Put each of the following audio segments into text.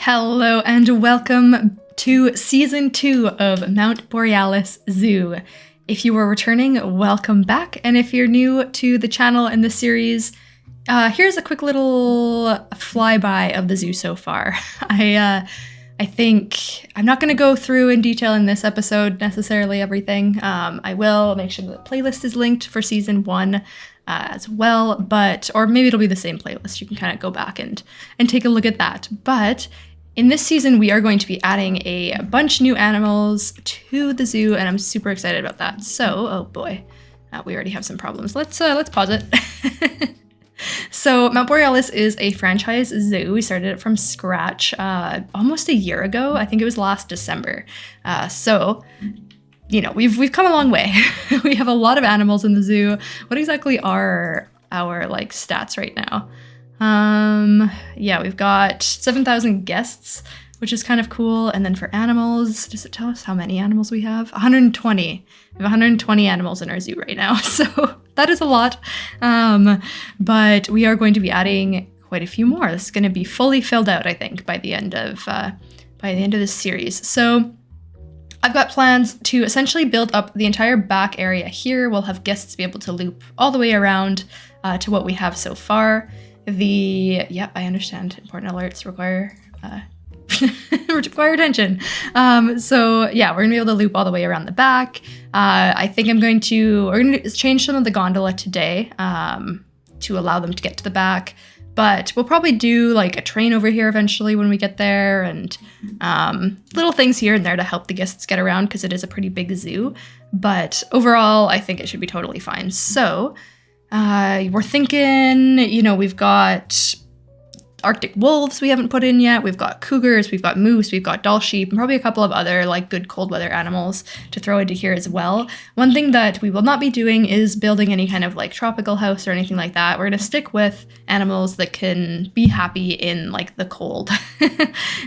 Hello and welcome to Season 2 of Mount Borealis Zoo. If you are returning, welcome back, and if you're new to the channel and the series, here's a quick little flyby of the zoo so far. I think I'm not going to go through in detail in this episode necessarily everything. I will make sure the playlist is linked for Season 1 as well, or maybe it'll be the same playlist. You can kind of go back and take a look at that. But in this season, we are going to be adding a bunch new animals to the zoo, and I'm super excited about that. So, oh boy, we already have some problems. Let's pause it. So Mount Borealis is a franchise zoo. We started it from scratch almost a year ago. I think it was last December. So, you know, we've come a long way. We have a lot of animals in the zoo. What exactly are our stats right now? Yeah, we've got 7,000 guests, which is kind of cool. And then for animals, does it tell us how many animals we have? 120. We have 120 animals in our zoo right now. So that is a lot. But we are going to be adding quite a few more. This is going to be fully filled out, I think, by the end of this series. So I've got plans to essentially build up the entire back area here. We'll have guests be able to loop all the way around to what we have so far. I understand. Important alerts require attention. So yeah, we're gonna be able to loop all the way around the back. I think we're going to change some of the gondola today to allow them to get to the back. But we'll probably do a train over here eventually when we get there, and little things here and there to help the guests get around because it is a pretty big zoo. But overall, I think it should be totally fine. So we're thinking, we've got Arctic wolves we haven't put in yet. We've got cougars, we've got moose, we've got Dall sheep, and probably a couple of other good cold weather animals to throw into here as well. One thing that we will not be doing is building any kind of tropical house or anything like that. We're going to stick with animals that can be happy in the cold,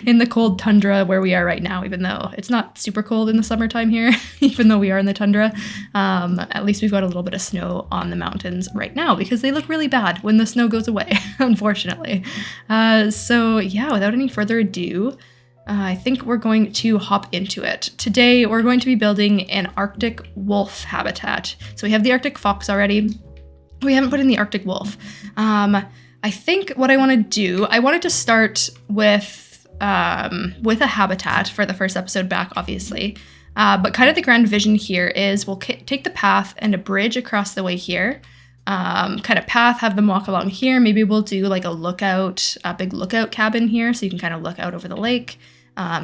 in the cold tundra where we are right now, even though it's not super cold in the summertime here, even though we are in the tundra. At least we've got a little bit of snow on the mountains right now because they look really bad when the snow goes away, unfortunately. So yeah, without any further ado, I think we're going to hop into it. Today, we're going to be building an Arctic wolf habitat. So we have the Arctic fox already. We haven't put in the Arctic wolf. I think what I want to do, I wanted to start with a habitat for the first episode back, obviously. But kind of the grand vision here is we'll take the path and a bridge across the way here. Kind of path, have them walk along here. Maybe we'll do a big lookout cabin here so you can kind of look out over the lake,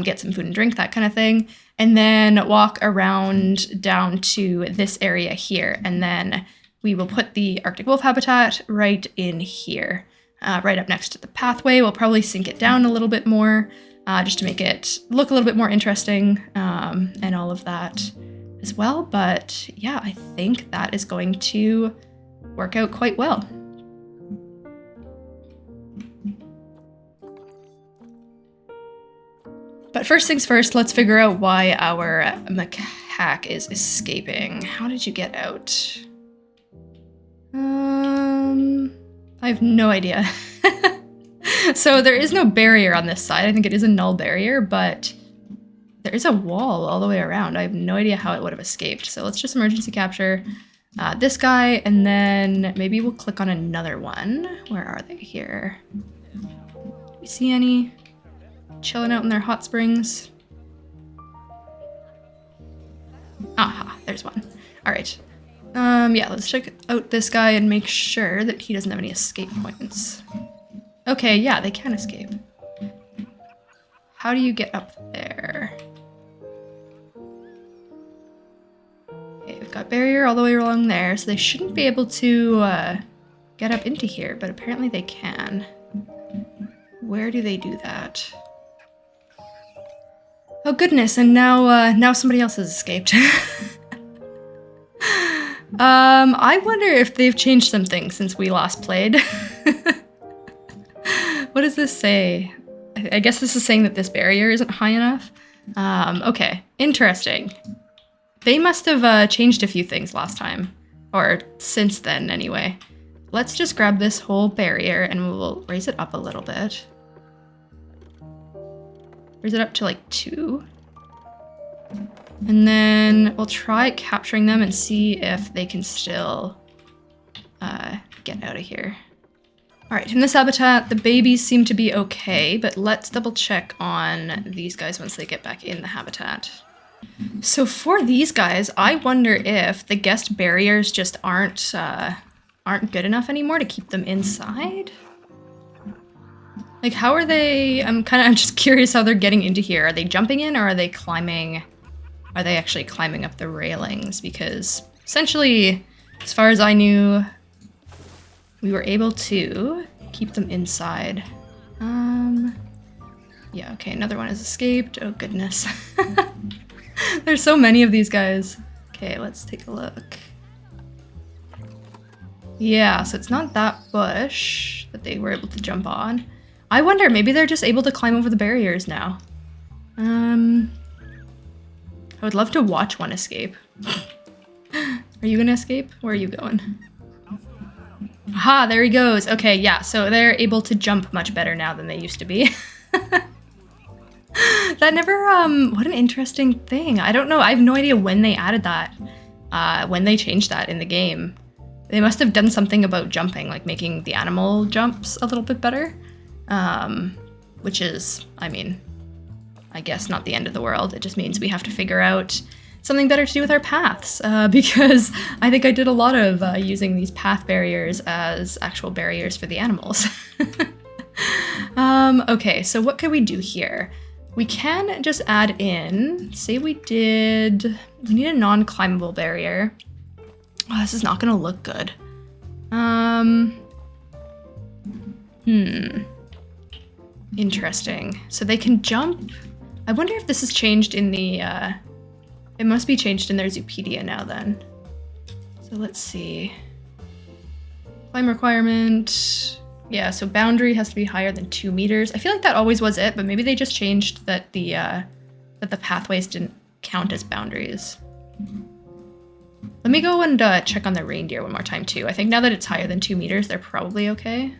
get some food and drink, that kind of thing. And then walk around down to this area here. And then we will put the Arctic wolf habitat right in here, right up next to the pathway. We'll probably sink it down a little bit more, just to make it look a little bit more interesting, and all of that as well. But yeah, I think that is going to work out quite well. But first things first, let's figure out why our macaque is escaping. How did you get out? I have no idea. So there is no barrier on this side. I think it is a null barrier, but there is a wall all the way around. I have no idea how it would have escaped. So let's just emergency capture this guy, and then maybe we'll click on another one. Where are they here? Do we see any chilling out in their hot springs? Aha, there's one. All right. Yeah, let's check out this guy and make sure that he doesn't have any escape points. Okay, yeah, they can escape. How do you get up there? We've got barrier all the way along there, so they shouldn't be able to get up into here, but apparently they can. Where do they do that? Oh goodness, and now somebody else has escaped. I wonder if they've changed something since we last played. What does this say? I guess this is saying that this barrier isn't high enough. Okay, interesting. They must have changed a few things last time, or since then anyway. Let's just grab this whole barrier and we'll raise it up a little bit. Or is it up to like 2? And then we'll try capturing them and see if they can still get out of here. All right, in this habitat, the babies seem to be okay, but let's double check on these guys once they get back in the habitat. So for these guys, I wonder if the guest barriers just aren't good enough anymore to keep them inside. Like, how are they? I'm just curious how they're getting into here. Are they jumping in, or are they climbing? Are they actually climbing up the railings? Because essentially, as far as I knew, we were able to keep them inside. Yeah, okay, another one has escaped. Oh, goodness. There's so many of these guys. Okay, let's take a look. Yeah, so it's not that bush that they were able to jump on. I wonder, maybe they're just able to climb over the barriers now. I would love to watch one escape. Are you gonna escape? Where are you going? Aha, there he goes. Okay, yeah, so they're able to jump much better now than they used to be. That never, what an interesting thing. I don't know, I have no idea when they added that, when they changed that in the game. They must have done something about jumping, like making the animal jumps a little bit better. Which is, I mean, I guess not the end of the world. It just means we have to figure out something better to do with our paths, because I think I did a lot of using these path barriers as actual barriers for the animals. Okay, so what can we do here? We can just add in, say we need a non-climbable barrier. Oh, this is not gonna look good. Interesting. So they can jump. I wonder if this is changed in the, it must be changed in their Zoopedia now then. So let's see. Climb requirement. Yeah, so boundary has to be higher than 2 meters. I feel like that always was it, but maybe they just changed that the pathways didn't count as boundaries. Let me go and check on the reindeer one more time too. I think now that it's higher than 2 meters, they're probably okay.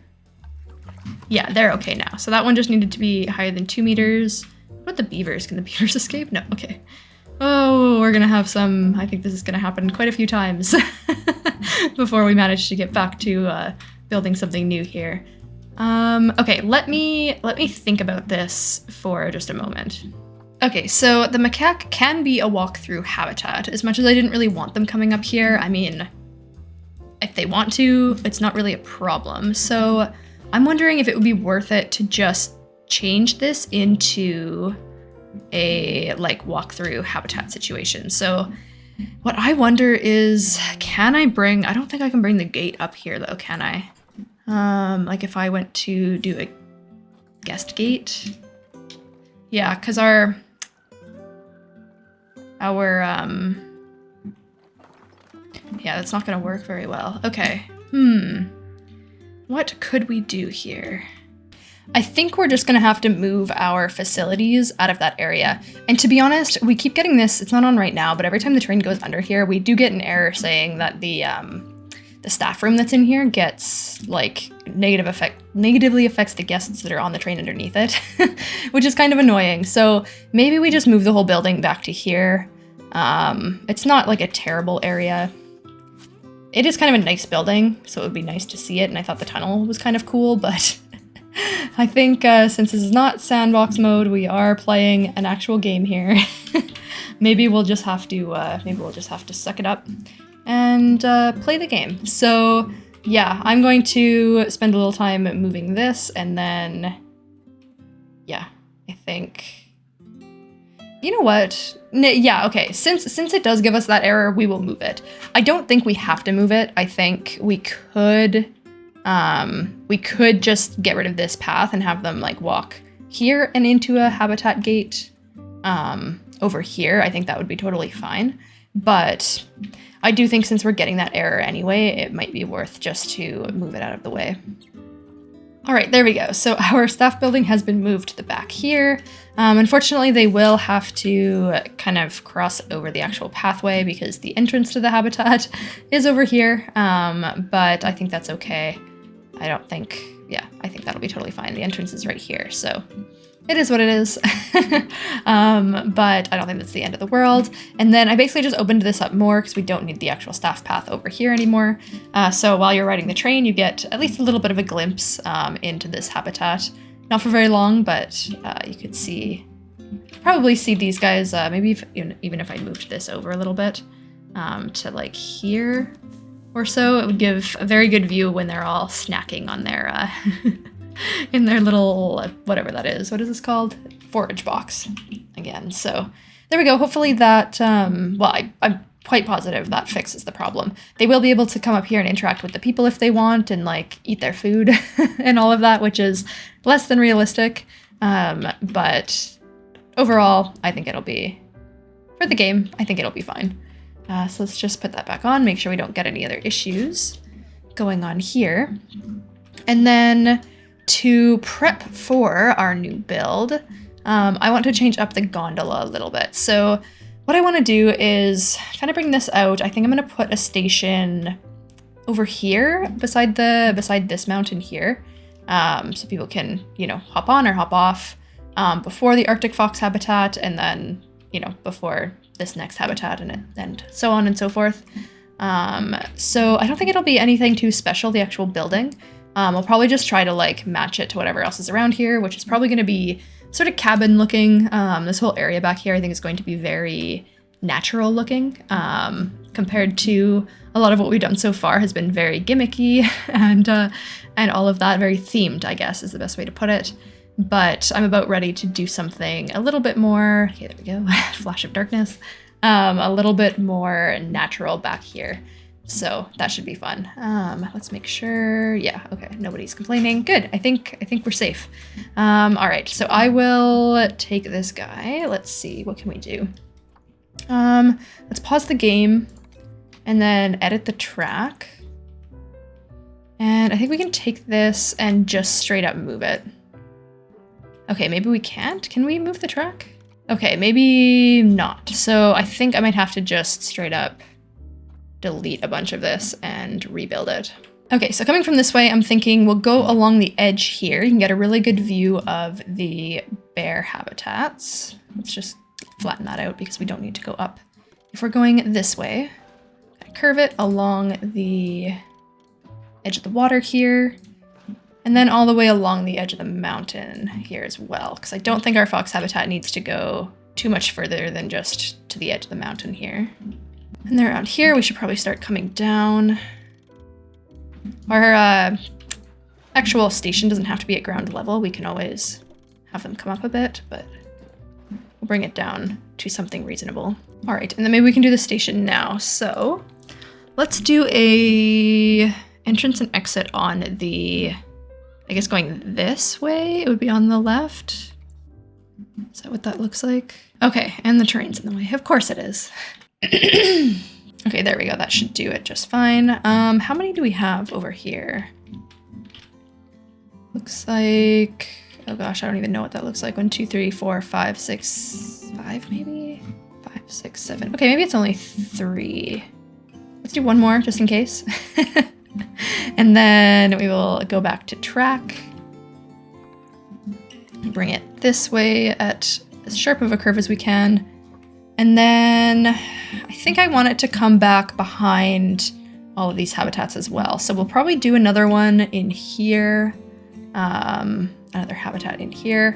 Yeah, they're okay now. So that one just needed to be higher than 2 meters. What about the beavers? Can the beavers escape? No, okay. Oh, we're gonna have some, I think this is gonna happen quite a few times before we manage to get back to building something new here. Okay, let me think about this for just a moment. Okay, so the macaque can be a walk-through habitat. As much as I didn't really want them coming up here, I mean, if they want to, it's not really a problem. So I'm wondering if it would be worth it to just change this into a like walk-through habitat situation. So what I wonder is, can I bring, I don't think I can bring the gate up here though, can I? Like if I went to do a guest gate. Yeah, because our yeah, that's not gonna work very well. Okay, what could we do here? I think we're just gonna have to move our facilities out of that area. And to be honest, we keep getting this, it's not on right now, but every time the train goes under here, we do get an error saying that the staff room that's in here gets like negatively affects the guests that are on the train underneath it, which is kind of annoying. So maybe we just move the whole building back to here. It's not like a terrible area. It is kind of a nice building, so it would be nice to see it, and I thought the tunnel was kind of cool, but I think since this is not sandbox mode, we are playing an actual game here. Maybe we'll just have to suck it up and play the game. So yeah, I'm going to spend a little time moving this, and then yeah, I think, you know what? Yeah, okay, since it does give us that error, we will move it. I don't think we have to move it. I think we could just get rid of this path and have them like walk here and into a habitat gate over here. I think that would be totally fine. But I do think since we're getting that error anyway, it might be worth just to move it out of the way. All right, there we go. So our staff building has been moved to the back here. Unfortunately, they will have to kind of cross over the actual pathway because the entrance to the habitat is over here. But I think that's okay. I think that'll be totally fine. The entrance is right here. So it is what it is. But I don't think that's the end of the world. And then I basically just opened this up more because we don't need the actual staff path over here anymore. So while you're riding the train, you get at least a little bit of a glimpse into this habitat. Not for very long, but you could probably see these guys, maybe even if I moved this over a little bit to like here or so, it would give a very good view when they're all snacking on their in their little, whatever that is. What is this called? Forage box again. So there we go. Hopefully that, well, I'm quite positive that fixes the problem. They will be able to come up here and interact with the people if they want and like eat their food and all of that, which is less than realistic. But overall, I think it'll be, for the game, I think it'll be fine. So let's just put that back on, make sure we don't get any other issues going on here. And then to prep for our new build, I want to change up the gondola a little bit. So what I want to do is kind of bring this out. I think I'm going to put a station over here beside this mountain here, so people can, hop on or hop off before the Arctic fox habitat, and then, before this next habitat, and so on and so forth. So I don't think it'll be anything too special, the actual building. I'll probably just try to like match it to whatever else is around here, which is probably going to be sort of cabin looking. This whole area back here I think is going to be very natural looking, compared to a lot of what we've done so far has been very gimmicky and all of that, very themed, I guess is the best way to put it. But I'm about ready to do something a little bit more, okay, there we go, flash of darkness, a little bit more natural back here. So that should be fun. Let's make sure, yeah, okay, nobody's complaining. Good, I think we're safe. All right, so I will take this guy. Let's see, what can we do? Let's pause the game and then edit the track. And I think we can take this and just straight up move it. Okay, maybe we can't. Can we move the track? Okay, maybe not. So I think I might have to just straight up delete a bunch of this and rebuild it. Okay, so coming from this way, I'm thinking we'll go along the edge here. You can get a really good view of the bear habitats. Let's just flatten that out because we don't need to go up. If we're going this way, I curve it along the edge of the water here, and then all the way along the edge of the mountain here as well, because I don't think our fox habitat needs to go too much further than just to the edge of the mountain here. And then around here, we should probably start coming down. Our actual station doesn't have to be at ground level. We can always have them come up a bit, but we'll bring it down to something reasonable. All right, and then maybe we can do the station now. So let's do a entrance and exit on the, I guess going this way, it would be on the left. Is that what that looks like? Okay, and the terrain's in the way. Of course it is. Okay, there we go. That should do it just fine. How many do we have over here? Looks like, oh gosh, I don't even know what that looks like. 1, 2, 3, 4, 5, 6, 5 maybe? 5, 6, 7. Okay, maybe it's only 3. Let's do one more just in case. And then we will go back to track. Bring it this way at as sharp of a curve as we can. And then I think I want it to come back behind all of these habitats as well. So we'll probably do another one in here, another habitat in here.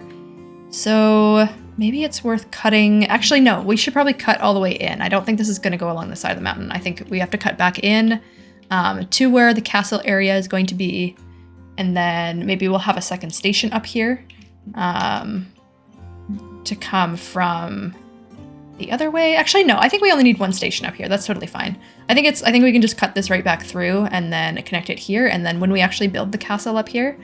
So maybe it's worth cutting. Actually, no, we should probably cut all the way in. I don't think this is going to go along the side of the mountain. I think we have to cut back in to where the castle area is going to be. And then maybe we'll have a second station up here to come from the other way. Actually, no, I think we only need one station up here. That's totally fine. I think we can just cut this right back through and then connect it here. And then when we actually build the castle up here,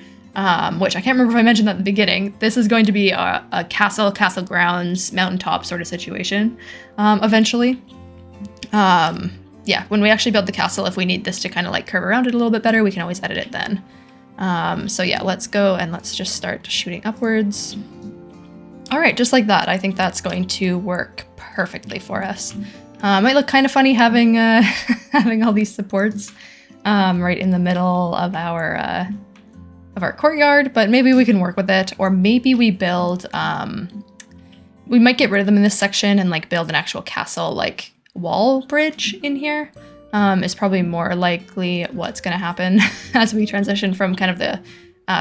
which I can't remember if I mentioned that at the beginning, this is going to be a castle grounds, mountaintop sort of situation eventually. Yeah, when we actually build the castle, if we need this to kind of like curve around it a little bit better, we can always edit it then. So yeah, let's go and let's just start shooting upwards. All right, just like that. I think that's going to work perfectly for us. Might look kind of funny having having all these supports right in the middle of our of our courtyard, but maybe we can work with it, or maybe we build, we might get rid of them in this section and like build an actual castle, like wall bridge in here, is probably more likely what's going to happen as we transition from kind of the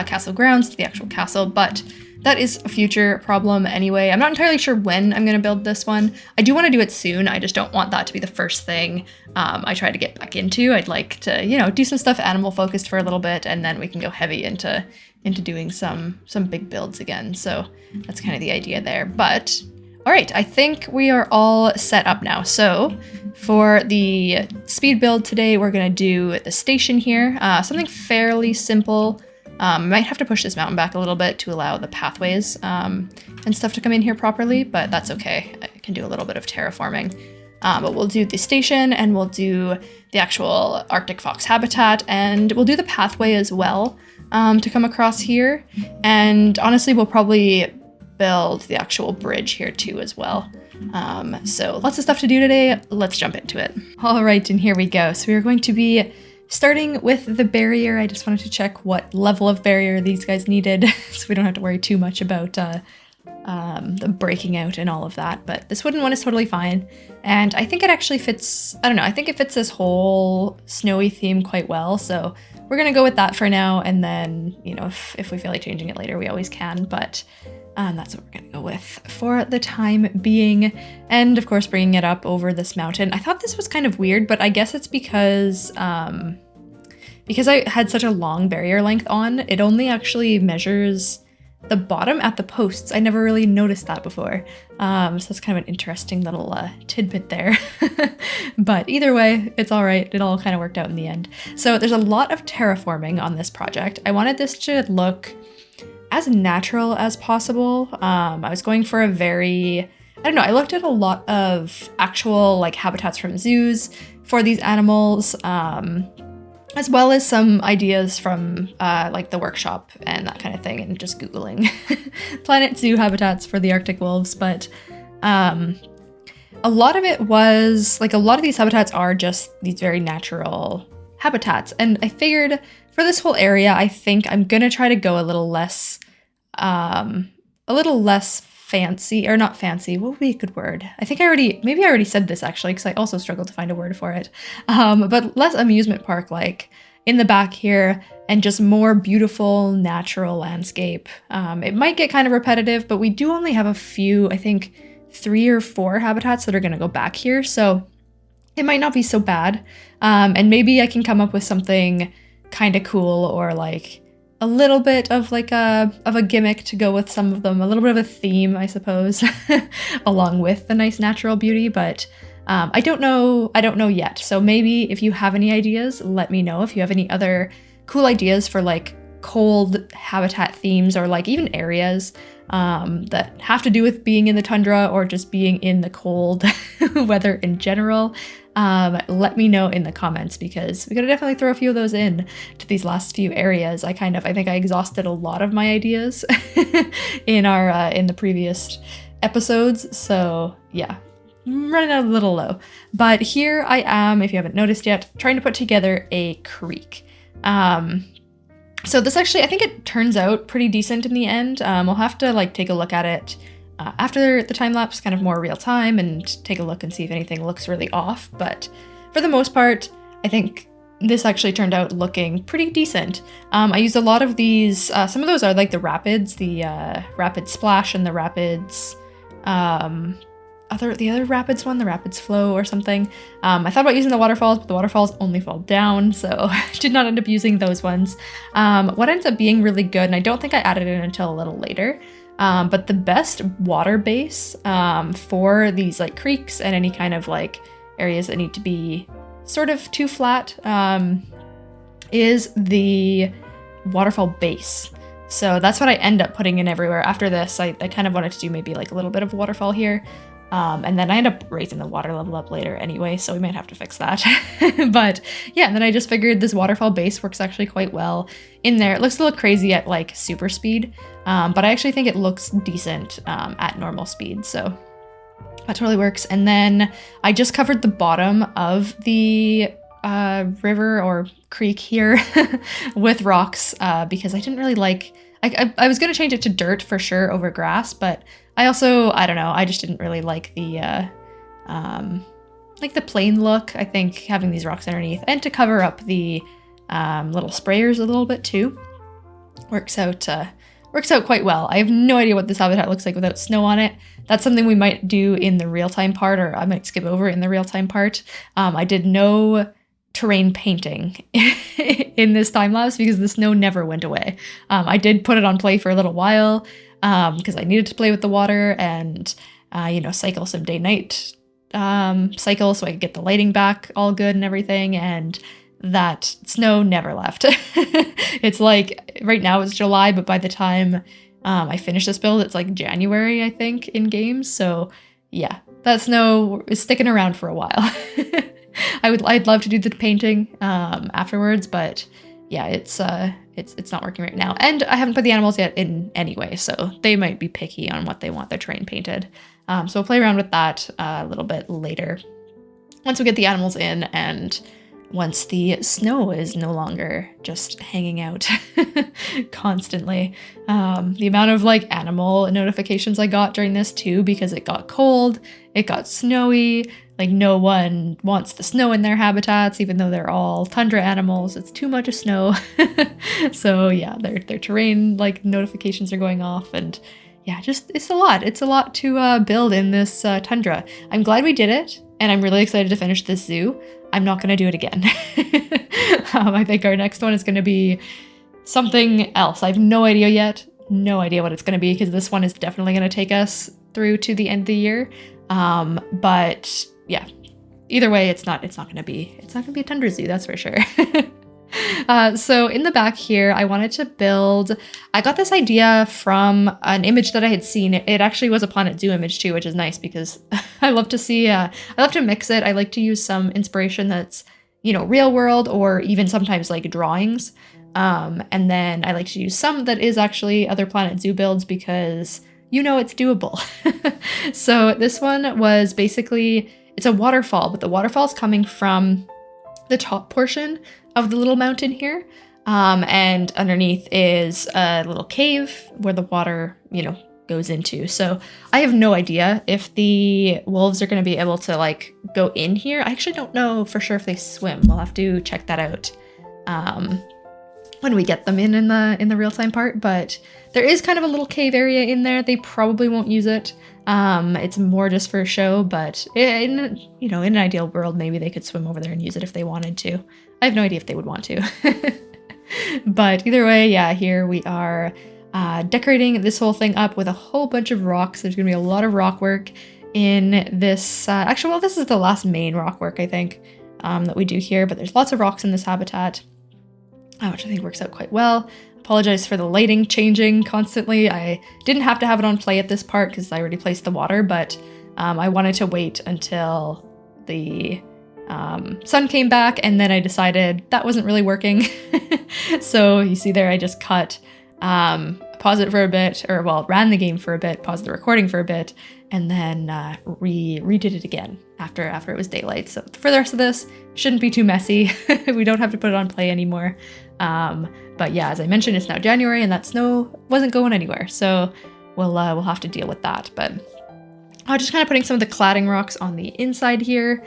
castle grounds to the actual castle, but that is a future problem anyway. I'm not entirely sure when I'm going to build this one. I do want to do it soon. I just don't want that to be the first thing I try to get back into. I'd like to, you know, do some stuff animal focused for a little bit, and then we can go heavy into doing some big builds again. So that's kind of the idea there. But all right, I think we are all set up now. So for the speed build today, we're going to do the station here, something fairly simple. Might have to push this mountain back a little bit to allow the pathways and stuff to come in here properly, but that's okay. I can do a little bit of terraforming. But we'll do the station, and we'll do the actual Arctic fox habitat, and we'll do the pathway as well to come across here. And honestly, we'll probably build the actual bridge here too as well. So lots of stuff to do today. Let's jump into it. All right, and here we go. So we're going to be starting with the barrier. I just wanted to check what level of barrier these guys needed so we don't have to worry too much about the breaking out and all of that. But this wooden one is totally fine. And I think it actually fits, I don't know, I think it fits this whole snowy theme quite well. So we're going to go with that for now. And then, you know, if we feel like changing it later, we always can. But that's what we're going to go with for the time being. And of course, bringing it up over this mountain. I thought this was kind of weird, but I guess it's because I had such a long barrier length on, it only actually measures the bottom at the posts. I never really noticed that before. So that's kind of an interesting little tidbit there. But either way, it's all right. It all kind of worked out in the end. So there's a lot of terraforming on this project. I wanted this to look as natural as possible. I was going for a very, I don't know, I looked at a lot of actual like habitats from zoos for these animals, as well as some ideas from like the workshop and that kind of thing, and just Googling planet zoo habitats for the Arctic wolves. But a lot of it was, like, a lot of these habitats are just these very natural habitats. And I figured for this whole area, I think I'm gonna try to go a little less fancy, or not fancy, what would be a good word? I think maybe I already said this actually, because I also struggled to find a word for it. But less amusement park like in the back here, and just more beautiful natural landscape. It might get kind of repetitive, but we do only have a few, I think 3 or 4 habitats that are gonna go back here. So it might not be so bad. And maybe I can come up with something kind of cool, or like a little bit of like a gimmick to go with some of them, a little bit of a theme, I suppose, along with the nice natural beauty. But I don't know yet. So maybe if you have any ideas, let me know. If you have any other cool ideas for like cold habitat themes, or like even areas that have to do with being in the tundra or just being in the cold weather in general, let me know in the comments, because we gotta definitely throw a few of those in to these last few areas. I think I exhausted a lot of my ideas in the previous episodes. So yeah, I'm running out a little low. But here I am, if you haven't noticed yet, trying to put together a creek. So this actually, I think it turns out pretty decent in the end. We'll have to like take a look at it after the time lapse, kind of more real time, and take a look and see if anything looks really off. But for the most part, I think this actually turned out looking pretty decent. I used a lot of these, some of those are like the rapids, the rapid splash and the rapids, the other rapids one, the rapids flow or something. I thought about using the waterfalls, but the waterfalls only fall down, so did not end up using those ones. What ends up being really good, and I don't think I added it until a little later, but the best water base for these like creeks and any kind of like areas that need to be sort of too flat is the waterfall base. So that's what I end up putting in everywhere. After this, I kind of wanted to do maybe like a little bit of a waterfall here. And then I end up raising the water level up later anyway, so we might have to fix that. But yeah, and then I just figured this waterfall base works actually quite well in there. It looks a little crazy at like super speed, but I actually think it looks decent at normal speed, so that totally works. And then I just covered the bottom of the river or creek here with rocks because I didn't really like. I was gonna change it to dirt for sure over grass, but I don't know. I just didn't really like the plain look. I think having these rocks underneath and to cover up the little sprayers a little bit too works out quite well. I have no idea what this habitat looks like without snow on it. That's something we might do in the real-time part, or I might skip over in the real-time part. I did no terrain painting in this time lapse because the snow never went away. I did put it on play for a little while because I needed to play with the water and cycle some day-night cycle so I could get the lighting back all good and everything, and that snow never left. It's like right now it's July, but by the time I finish this build, it's like January, I think, in games. So yeah, that snow is sticking around for a while. I'd love to do the painting afterwards, but yeah, it's not working right now. And I haven't put the animals yet in anyway, so they might be picky on what they want their terrain painted. So we'll play around with that a little bit later once we get the animals in and once the snow is no longer just hanging out constantly. The amount of animal notifications I got during this too, because it got cold, it got snowy, no one wants the snow in their habitats, even though they're all tundra animals. It's too much of snow. So yeah, their terrain notifications are going off, and yeah, just it's a lot. It's a lot to build in this tundra. I'm glad we did it, and I'm really excited to finish this zoo. I'm not going to do it again. I think our next one is going to be something else. I have no idea yet. No idea what it's going to be, because this one is definitely going to take us through to the end of the year. But yeah, either way, it's not going to be a tundra zoo, that's for sure. So in the back here, I wanted to build, I got this idea from an image that I had seen. It actually was a Planet Zoo image too, which is nice because I love to mix it. I like to use some inspiration that's, real world or even sometimes drawings. And then I like to use some that is actually other Planet Zoo builds because it's doable. So this one was basically, it's a waterfall, but the waterfall's coming from the top portion of the little mountain here. And underneath is a little cave where the water, goes into. So I have no idea if the wolves are going to be able to go in here. I actually don't know for sure if they swim. We'll have to check that out when we get them in the real-time part, but there is kind of a little cave area in there. They probably won't use it. It's more just for show, but in an ideal world, maybe they could swim over there and use it if they wanted to. I have no idea if they would want to. But either way, yeah, here we are decorating this whole thing up with a whole bunch of rocks. There's going to be a lot of rock work in this. This is the last main rock work, I think, that we do here, but there's lots of rocks in this habitat, which I think works out quite well. Apologize for the lighting changing constantly. I didn't have to have it on play at this part because I already placed the water, but I wanted to wait until the sun came back, and then I decided that wasn't really working. So you see there, I just cut, paused it for a bit, ran the game for a bit, paused the recording for a bit, and then redid it again after it was daylight. So for the rest of this, shouldn't be too messy. We don't have to put it on play anymore. But yeah, as I mentioned, it's now January and that snow wasn't going anywhere. So we'll have to deal with that. But just kind of putting some of the cladding rocks on the inside here,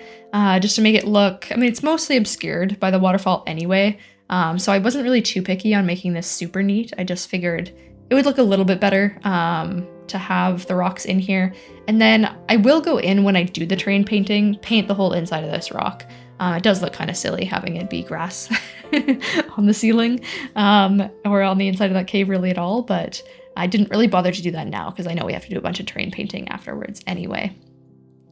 just to make it look, it's mostly obscured by the waterfall anyway. So I wasn't really too picky on making this super neat. I just figured it would look a little bit better to have the rocks in here. And then I will go in when I do the terrain painting, paint the whole inside of this rock. It does look kind of silly having it be grass on the ceiling or on the inside of that cave really at all, but I didn't really bother to do that now because I know we have to do a bunch of terrain painting afterwards anyway.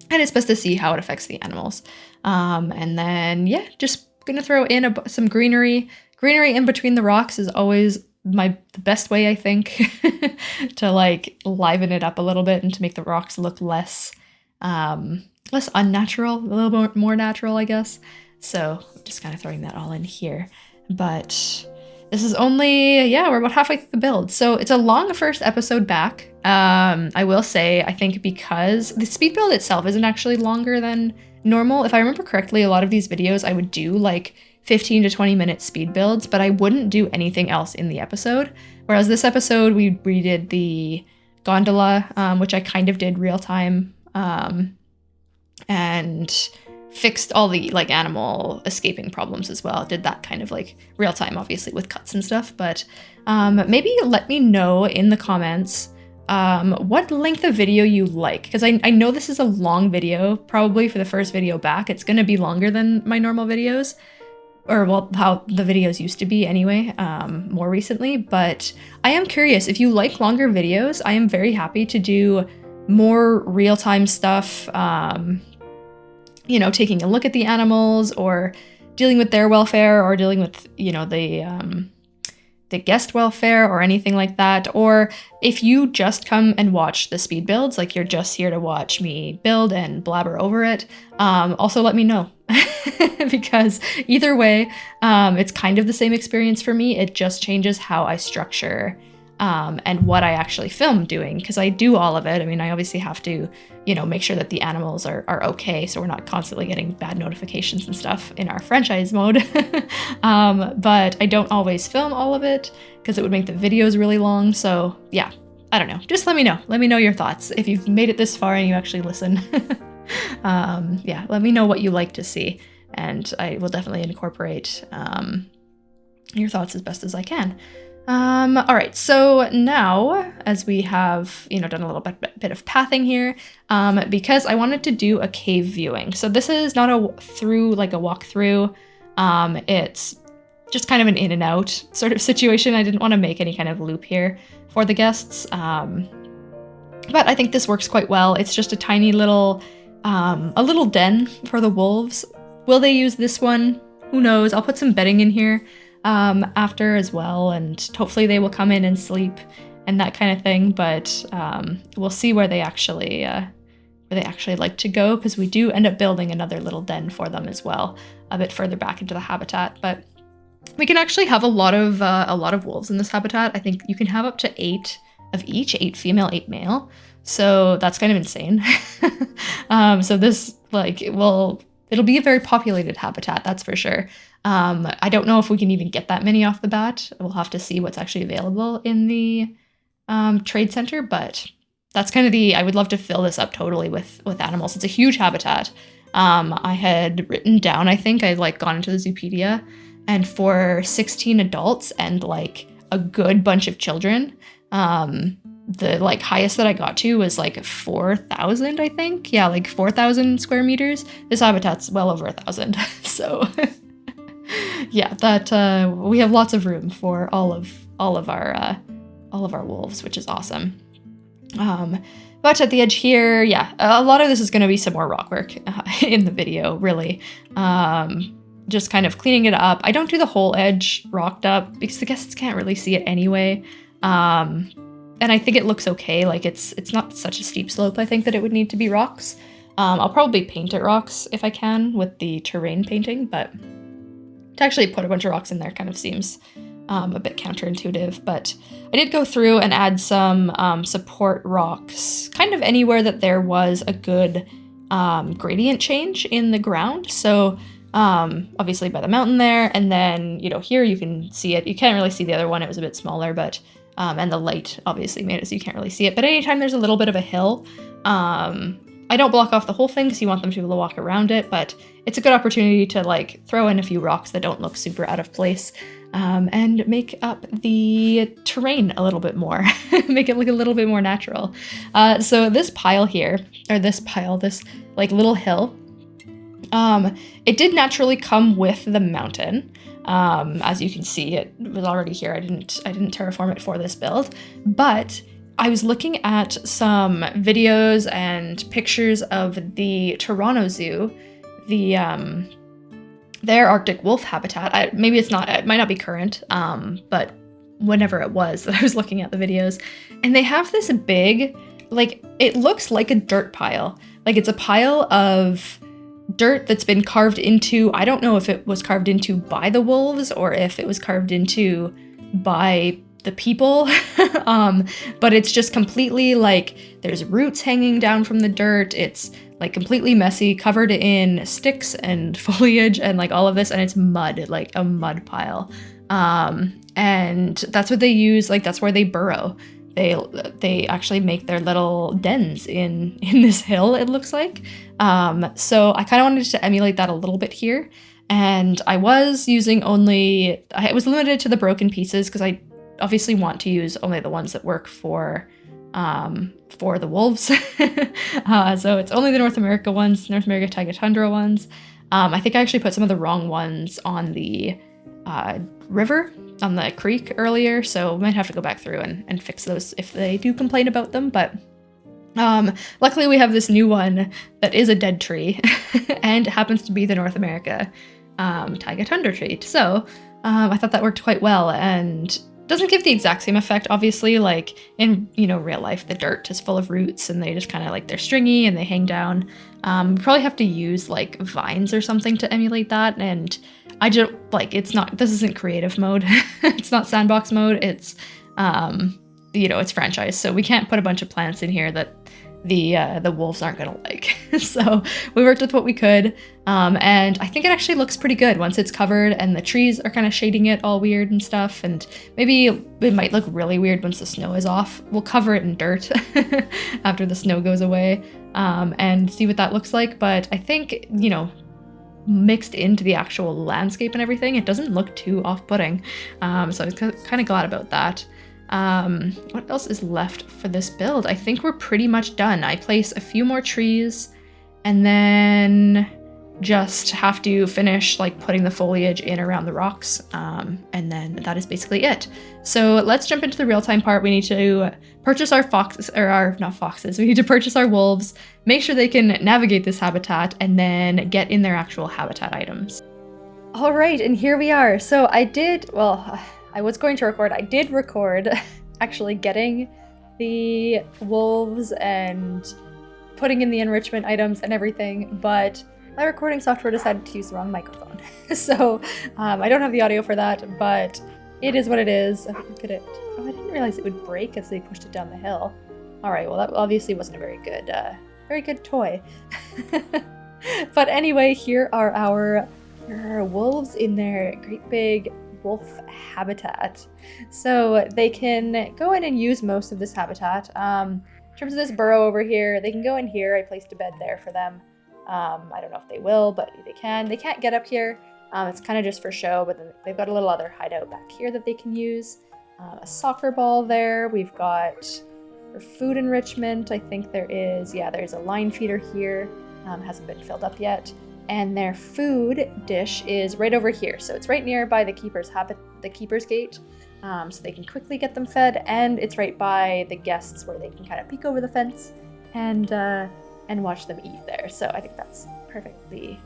And it's best to see how it affects the animals. And then, yeah, just gonna throw in some greenery. Greenery in between the rocks is always the best way, I think, to liven it up a little bit and to make the rocks look less unnatural, a little bit more natural, I guess. So just kind of throwing that all in here. But this is only, we're about halfway through the build. So it's a long first episode back. I will say, I think because the speed build itself isn't actually longer than normal, if I remember correctly, a lot of these videos I would do like 15 to 20 minute speed builds, but I wouldn't do anything else in the episode. Whereas this episode, we redid the gondola, which I kind of did real time, and fixed all the like animal escaping problems as well. Did that kind of like real time, obviously with cuts and stuff. But maybe let me know in the comments what length of video you like, because I know this is a long video, probably for the first video back. It's going to be longer than my normal videos, or well, how the videos used to be anyway, more recently. But I am curious, if you like longer videos, I am very happy to do more real-time stuff, you know, taking a look at the animals or dealing with their welfare, or dealing with, you know, the guest welfare or anything like that. Or if you just come and watch the speed builds, like you're just here to watch me build and blabber over it, also let me know. Because either way, it's kind of the same experience for me. It just changes how I structure and what I actually film doing, because I do all of it. I mean, I obviously have to, you know, make sure that the animals are okay, so we're not constantly getting bad notifications and stuff in our franchise mode. But I don't always film all of it because it would make the videos really long. So yeah, I don't know. Just let me know. Let me know your thoughts if you've made it this far and you actually listen. Yeah, let me know what you like to see, and I will definitely incorporate your thoughts as best as I can. All right, so now, as we have, you know, done a little bit of pathing here, because I wanted to do a cave viewing. So this is not a walkthrough. It's just kind of an in and out sort of situation. I didn't want to make any kind of loop here for the guests. But I think this works quite well. It's just a tiny little, a little den for the wolves. Will they use this one? Who knows? I'll put some bedding in here after as well, and hopefully they will come in and sleep and that kind of thing. But we'll see where they actually like to go, because we do end up building another little den for them as well, a bit further back into the habitat. But we can actually have a lot of wolves in this habitat. I think you can have up to 8 of each, 8 female, 8 male. So that's kind of insane. So this, like, it'll be a very populated habitat, that's for sure. I don't know if we can even get that many off the bat. We'll have to see what's actually available in the trade center, but that's kind of I would love to fill this up totally with animals. It's a huge habitat. I had written down, I think I'd like gone into the Zoopedia, and for 16 adults and like a good bunch of children, the like highest that I got to was like 4,000, I think. Yeah, like 4,000 square meters. This habitat's well over 1,000. So yeah, that we have lots of room for all of our wolves, which is awesome. But at the edge here, yeah, a lot of this is going to be some more rock work in the video, really. Just kind of cleaning it up. I don't do the whole edge rocked up because the guests can't really see it anyway. And I think it looks okay. Like it's not such a steep slope, I think, that it would need to be rocks. I'll probably paint it rocks if I can with the terrain painting, but to actually put a bunch of rocks in there kind of seems a bit counterintuitive. But I did go through and add some support rocks kind of anywhere that there was a good gradient change in the ground. So obviously by the mountain there, and then, you know, here you can see it. You can't really see the other one, it was a bit smaller, but and the light obviously made it so you can't really see it. But anytime there's a little bit of a hill, I don't block off the whole thing because you want them to be able to walk around it, but it's a good opportunity to like throw in a few rocks that don't look super out of place, and make up the terrain a little bit more, make it look a little bit more natural. So this pile here, or this like little hill, it did naturally come with the mountain. As you can see, it was already here. I didn't terraform it for this build, but I was looking at some videos and pictures of the Toronto Zoo, their Arctic wolf habitat. Maybe it's not, it might not be current, but whenever it was that I was looking at the videos, and they have this big, like, it looks like a dirt pile. Like it's a pile of dirt that's been carved into, I don't know if it was carved into by the wolves or if it was carved into by the people. But it's just completely like there's roots hanging down from the dirt. It's like completely messy, covered in sticks and foliage and like all of this, and it's mud, like a mud pile. And that's what they use, like that's where they burrow. They actually make their little dens in this hill, it looks like. So I kind of wanted to emulate that a little bit here. And I was using I was limited to the broken pieces because I obviously want to use only the ones that work for the wolves. So it's only the North America ones, North America Taiga Tundra ones. I think I actually put some of the wrong ones on the river, on the creek earlier, so we might have to go back through and fix those if they do complain about them. But luckily we have this new one that is a dead tree and happens to be the North America Taiga Tundra tree. So I thought that worked quite well, and doesn't give the exact same effect, obviously. Like in, real life, the dirt is full of roots and they just kind of like, they're stringy and they hang down. We probably have to use like vines or something to emulate that. And I just like, this isn't creative mode. It's not sandbox mode. It's, it's franchise. So we can't put a bunch of plants in here that the wolves aren't gonna like. So we worked with what we could, and I think it actually looks pretty good once it's covered and the trees are kind of shading it all weird and stuff. And maybe it might look really weird once the snow is off. We'll cover it in dirt after the snow goes away, and see what that looks like. But I think, mixed into the actual landscape and everything, it doesn't look too off-putting. So I was kind of glad about that. What else is left for this build? I think we're pretty much done. I place a few more trees and then just have to finish like putting the foliage in around the rocks. And then that is basically it. So let's jump into the real-time part. We need to purchase our we need to purchase our wolves, make sure they can navigate this habitat, and then get in their actual habitat items. All right, and here we are. So I was going to record. I did record actually getting the wolves and putting in the enrichment items and everything, but my recording software decided to use the wrong microphone. So I don't have the audio for that, but it is what it is. Oh, look at it. Oh, I didn't realize it would break as they pushed it down the hill. All right, well, that obviously wasn't a very good toy. But anyway, here are our wolves in their great big wolf habitat. So they can go in and use most of this habitat. In terms of this burrow over here, they can go in here. I placed a bed there for them. I don't know if they will, but they can. They can't get up here. It's kind of just for show, but then they've got a little other hideout back here that they can use. A soccer ball there. We've got for food enrichment, I think there's a line feeder here. Hasn't been filled up yet. And their food dish is right over here. So it's right nearby the keeper's gate. So they can quickly get them fed, and it's right by the guests where they can kind of peek over the fence and watch them eat there. So I think that's perfectly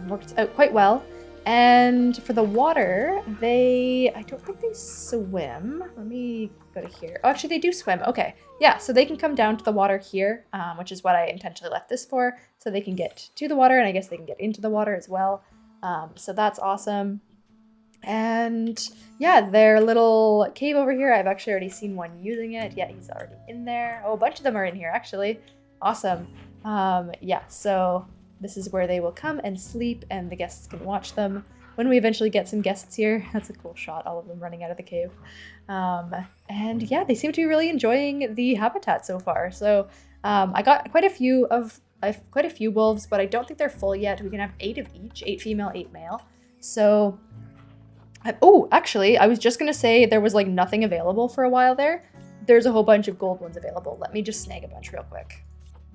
worked out quite well. And for the water, I don't think they swim. Let me go to here. Oh, actually they do swim. Okay. Yeah, so they can come down to the water here, which is what I intentionally left this for. So they can get to the water, and I guess they can get into the water as well. So that's awesome. And yeah, their little cave over here, I've actually already seen one using it. Yeah, he's already in there. Oh, a bunch of them are in here, actually. Awesome. Yeah, so this is where they will come and sleep, and the guests can watch them when we eventually get some guests here. That's a cool shot, all of them running out of the cave. And yeah, they seem to be really enjoying the habitat so far. So I got quite a few wolves, but I don't think they're full yet. We can have 8 of each, 8 female, 8 male. So, actually, I was just gonna say there was like nothing available for a while there. There's a whole bunch of gold ones available. Let me just snag a bunch real quick.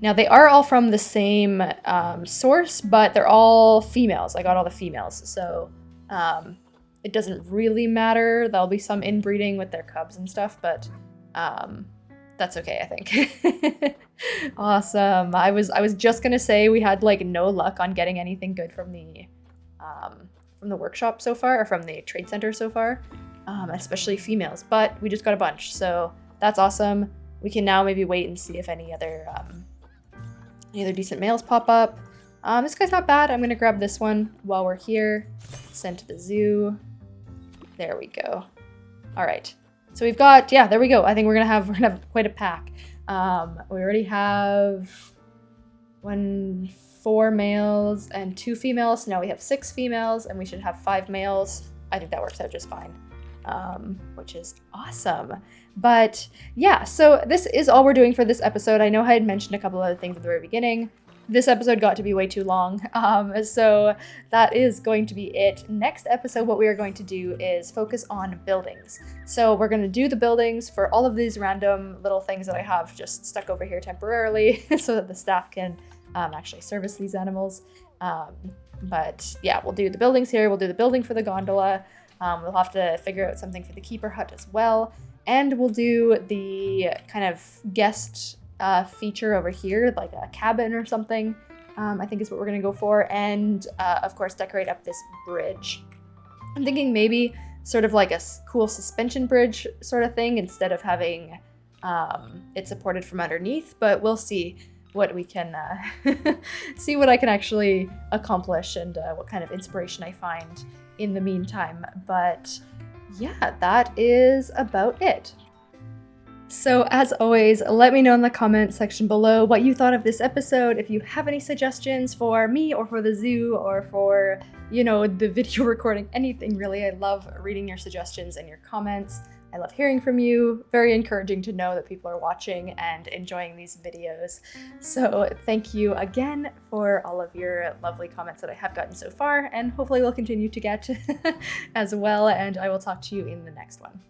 Now, they are all from the same source, but they're all females. I got all the females, so it doesn't really matter. There'll be some inbreeding with their cubs and stuff, but that's okay, I think. Awesome. I was just gonna say we had like no luck on getting anything good from the workshop so far, or from the trade center so far, especially females, but we just got a bunch, so that's awesome. We can now maybe wait and see if any other decent males pop up. This guy's not bad. I'm gonna grab this one while we're here. Send to the zoo. There we go. All right. So we've got, yeah, there we go. I think we're gonna have quite a pack. We already have 4 males and 2 females. So now we have 6 females, and we should have 5 males. I think that works out just fine, which is awesome. But yeah, so this is all we're doing for this episode. I know I had mentioned a couple other things at the very beginning. This episode got to be way too long, so that is going to be it. Next episode, what we are going to do is focus on buildings. So we're going to do the buildings for all of these random little things that I have just stuck over here temporarily so that the staff can actually service these animals. But yeah, we'll do the buildings here. We'll do the building for the gondola. We'll have to figure out something for the keeper hut as well. And we'll do the kind of guest feature over here, like a cabin or something, I think is what we're gonna go for. And of course, decorate up this bridge. I'm thinking maybe sort of like a cool suspension bridge sort of thing instead of having it supported from underneath, but we'll see what we can see what I can actually accomplish and what kind of inspiration I find in the meantime. But yeah, that is about it. So as always, let me know in the comment section below what you thought of this episode. If you have any suggestions for me or for the zoo or for, you know, the video recording, anything really. I love reading your suggestions and your comments. I love hearing from you. Very encouraging to know that people are watching and enjoying these videos. So thank you again for all of your lovely comments that I have gotten so far, and hopefully we'll continue to get as well, and I will talk to you in the next one.